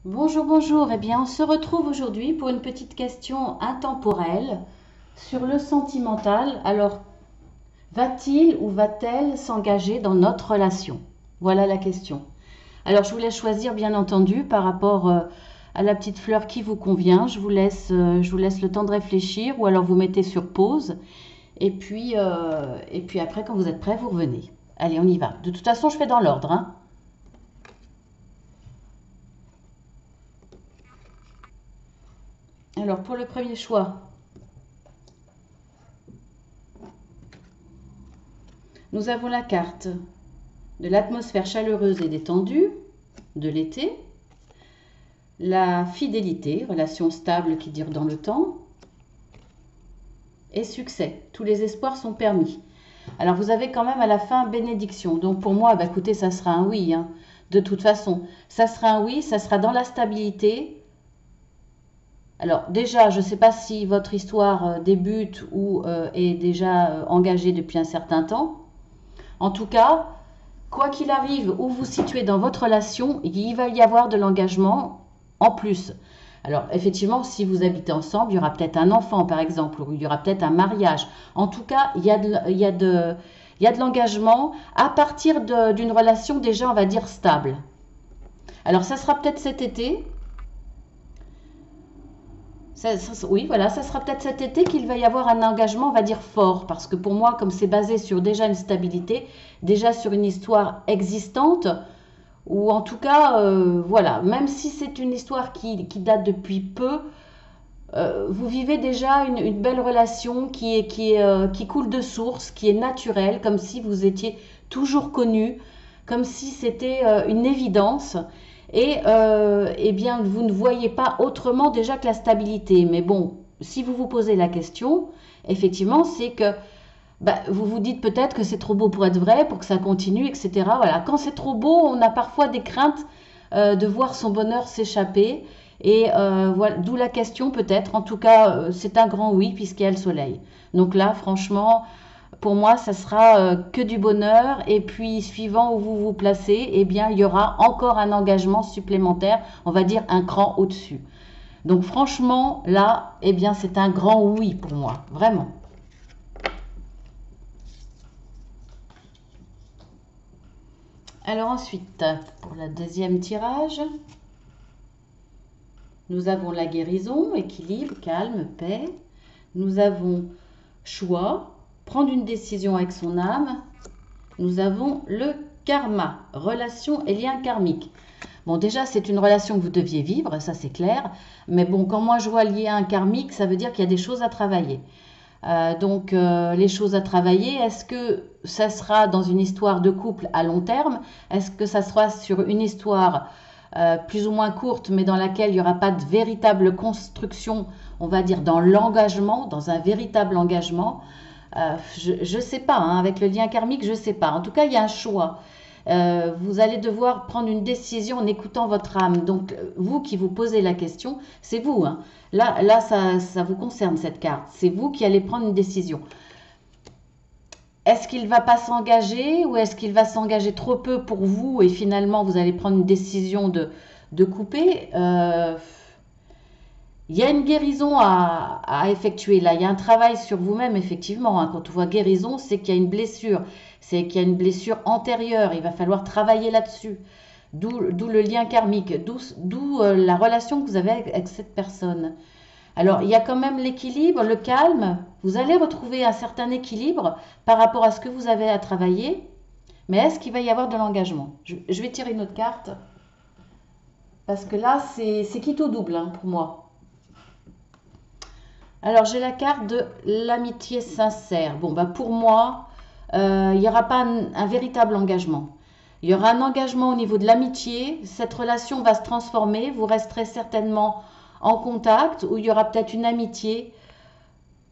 Bonjour, bonjour. Eh bien, on se retrouve aujourd'hui pour une petite question intemporelle sur le sentimental. Alors, va-t-il ou va-t-elle s'engager dans notre relation? Voilà la question. Alors, je vous laisse choisir, bien entendu, par rapport à la petite fleur qui vous convient. Je vous laisse le temps de réfléchir ou alors vous mettez sur pause. Et puis après, quand vous êtes prêt, vous revenez. Allez, on y va. De toute façon, je fais dans l'ordre, hein. Alors, pour le premier choix, nous avons la carte de l'atmosphère chaleureuse et détendue de l'été, la fidélité, relation stable qui dure dans le temps, et succès. Tous les espoirs sont permis. Alors vous avez quand même à la fin bénédiction. Donc pour moi, bah, écoutez, ça sera un oui, hein. De toute façon, ça sera un oui, ça sera dans la stabilité. Alors déjà, je ne sais pas si votre histoire débute ou est déjà engagée depuis un certain temps. En tout cas, quoi qu'il arrive, où vous vous situez dans votre relation, il va y avoir de l'engagement en plus. Alors, effectivement, si vous habitez ensemble, il y aura peut-être un enfant, par exemple, ou il y aura peut-être un mariage. En tout cas, il y a de l'engagement à partir d'une relation déjà, on va dire, stable. Alors, ça sera peut-être cet été. Oui, voilà, ça sera peut-être cet été qu'il va y avoir un engagement, on va dire, fort. Parce que pour moi, comme c'est basé sur déjà une stabilité, déjà sur une histoire existante, ou en tout cas, voilà, même si c'est une histoire qui date depuis peu, vous vivez déjà une belle relation qui coule de source, qui est naturelle, comme si vous étiez toujours connus, comme si c'était une évidence. Et eh bien, vous ne voyez pas autrement déjà que la stabilité. Mais bon, si vous vous posez la question, effectivement, c'est que bah, vous vous dites peut-être que c'est trop beau pour être vrai, pour que ça continue, etc. Voilà. Quand c'est trop beau, on a parfois des craintes de voir son bonheur s'échapper. Et voilà, d'où la question peut-être. En tout cas, c'est un grand oui puisqu'il y a le soleil. Donc là, franchement, pour moi, ça sera que du bonheur. Et puis, suivant où vous vous placez, eh bien, il y aura encore un engagement supplémentaire, on va dire un cran au-dessus. Donc franchement, là, eh bien, c'est un grand oui pour moi, vraiment. Alors ensuite, pour le deuxième tirage, nous avons la guérison, équilibre, calme, paix. Nous avons choix, prendre une décision avec son âme. Nous avons le karma, relation et lien karmique. Bon, déjà, c'est une relation que vous deviez vivre, ça c'est clair. Mais bon, quand moi je vois lien karmique, ça veut dire qu'il y a des choses à travailler. Donc, les choses à travailler, est-ce que ça sera dans une histoire de couple à long terme? Est-ce que ça sera sur une histoire plus ou moins courte, mais dans laquelle il n'y aura pas de véritable construction, on va dire, dans l'engagement, dans un véritable engagement? Je ne sais pas, hein, avec le lien karmique, je ne sais pas. En tout cas, il y a un choix. Vous allez devoir prendre une décision en écoutant votre âme. Donc, vous qui vous posez la question, c'est vous, hein. Là ça vous concerne cette carte. C'est vous qui allez prendre une décision. Est-ce qu'il ne va pas s'engager ou est-ce qu'il va s'engager trop peu pour vous et finalement vous allez prendre une décision de couper? Il y a une guérison à effectuer là. Il y a un travail sur vous-même, effectivement, hein. Quand on voit guérison, c'est qu'il y a une blessure. C'est qu'il y a une blessure antérieure. Il va falloir travailler là-dessus. D'où le lien karmique, d'où la relation que vous avez avec cette personne. Alors, il y a quand même l'équilibre, le calme. Vous allez retrouver un certain équilibre par rapport à ce que vous avez à travailler. Mais est-ce qu'il va y avoir de l'engagement? Je vais tirer une autre carte. Parce que là, c'est qui tout double, hein, pour moi. Alors, j'ai la carte de l'amitié sincère. Bon, bah, pour moi, il n'y aura pas un véritable engagement. Il y aura un engagement au niveau de l'amitié. Cette relation va se transformer. Vous resterez certainement en contact ou il y aura peut-être une amitié.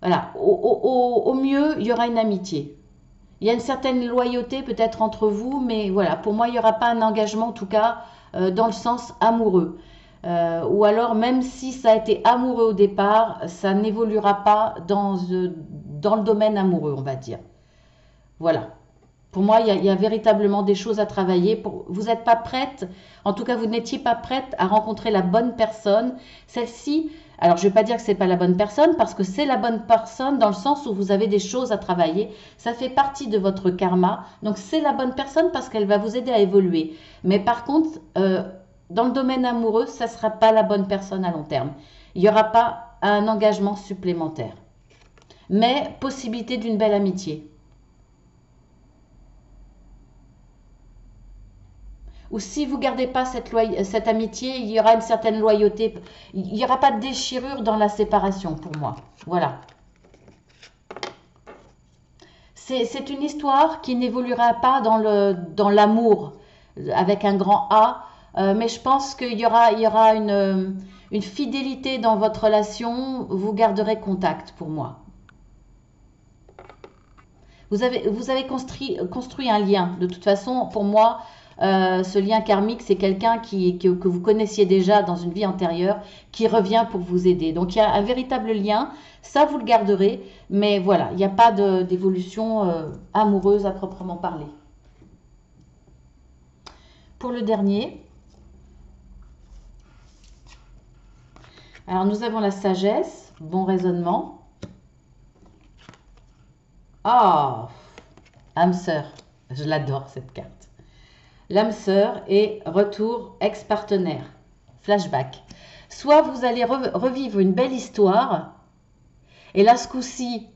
Voilà, au mieux, il y aura une amitié. Il y a une certaine loyauté peut-être entre vous, mais voilà, pour moi, il n'y aura pas un engagement, en tout cas, dans le sens amoureux. Ou alors, même si ça a été amoureux au départ, ça n'évoluera pas dans le domaine amoureux, on va dire. Voilà. Pour moi, il y a véritablement des choses à travailler. Vous n'êtes pas prête, en tout cas, vous n'étiez pas prête à rencontrer la bonne personne. Celle-ci, alors je ne vais pas dire que ce n'est pas la bonne personne, parce que c'est la bonne personne dans le sens où vous avez des choses à travailler. Ça fait partie de votre karma. Donc c'est la bonne personne parce qu'elle va vous aider à évoluer. Mais par contre, dans le domaine amoureux, ça ne sera pas la bonne personne à long terme. Il n'y aura pas un engagement supplémentaire. Mais possibilité d'une belle amitié. Ou si vous ne gardez pas cette amitié, il y aura une certaine loyauté. Il n'y aura pas de déchirure dans la séparation pour moi. Voilà. C'est une histoire qui n'évoluera pas dans l'amour avec un grand A. Mais je pense qu'il y aura une fidélité dans votre relation. Vous garderez contact pour moi. Vous avez construit un lien. De toute façon, pour moi, ce lien karmique, c'est quelqu'un que vous connaissiez déjà dans une vie antérieure, qui revient pour vous aider. Donc, il y a un véritable lien. Ça, vous le garderez. Mais voilà, il n'y a pas d'évolution amoureuse à proprement parler. Pour le dernier, alors nous avons la sagesse, bon raisonnement. Ah, âme sœur, je l'adore cette carte. L'âme sœur et retour ex-partenaire, flashback. Soit vous allez revivre une belle histoire, et là ce coup-ci,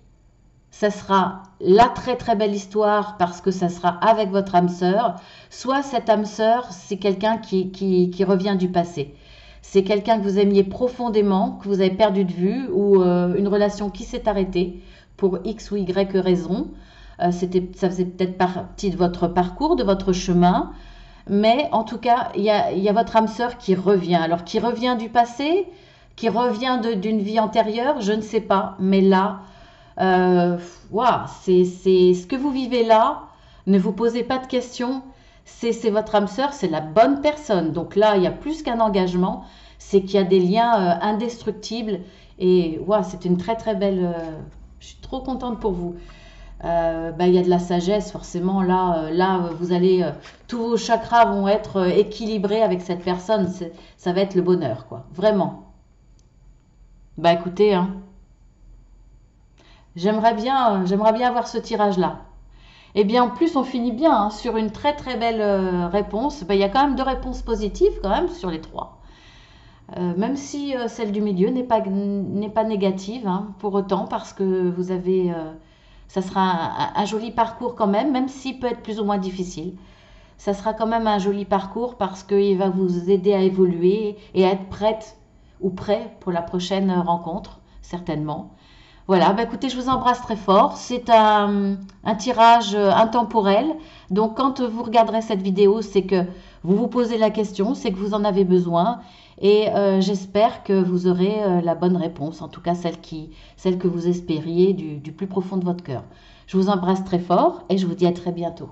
ça sera la très très belle histoire parce que ça sera avec votre âme sœur. Soit cette âme sœur, c'est quelqu'un qui revient du passé. C'est quelqu'un que vous aimiez profondément, que vous avez perdu de vue, ou une relation qui s'est arrêtée pour X ou Y raison. Ça faisait peut-être partie de votre parcours, de votre chemin. Mais en tout cas, il y a votre âme sœur qui revient. Alors, qui revient du passé, qui revient d'une vie antérieure, je ne sais pas. Mais là, c'est ce que vous vivez là. Ne vous posez pas de questions. C'est votre âme sœur, c'est la bonne personne. Donc là, il y a plus qu'un engagement. C'est qu'il y a des liens indestructibles. Et c'est une très très belle... je suis trop contente pour vous. Il y a de la sagesse, forcément. Là vous allez... tous vos chakras vont être équilibrés avec cette personne. Ça va être le bonheur, quoi. Vraiment. Écoutez, hein. J'aimerais bien avoir ce tirage-là. Et bien, en plus, on finit bien hein, sur une très très belle réponse. Il y a quand même 2 réponses positives quand même sur les 3. Même si celle du milieu n'est pas négative hein, pour autant, parce que vous avez... ça sera un joli parcours quand même s'il peut être plus ou moins difficile. Ça sera quand même un joli parcours parce qu'il va vous aider à évoluer et à être prête ou prêt pour la prochaine rencontre, certainement. Voilà, écoutez, je vous embrasse très fort. C'est un tirage intemporel. Donc, quand vous regarderez cette vidéo, c'est que vous vous posez la question, c'est que vous en avez besoin. Et j'espère que vous aurez la bonne réponse, en tout cas celle que vous espériez du plus profond de votre cœur. Je vous embrasse très fort et je vous dis à très bientôt.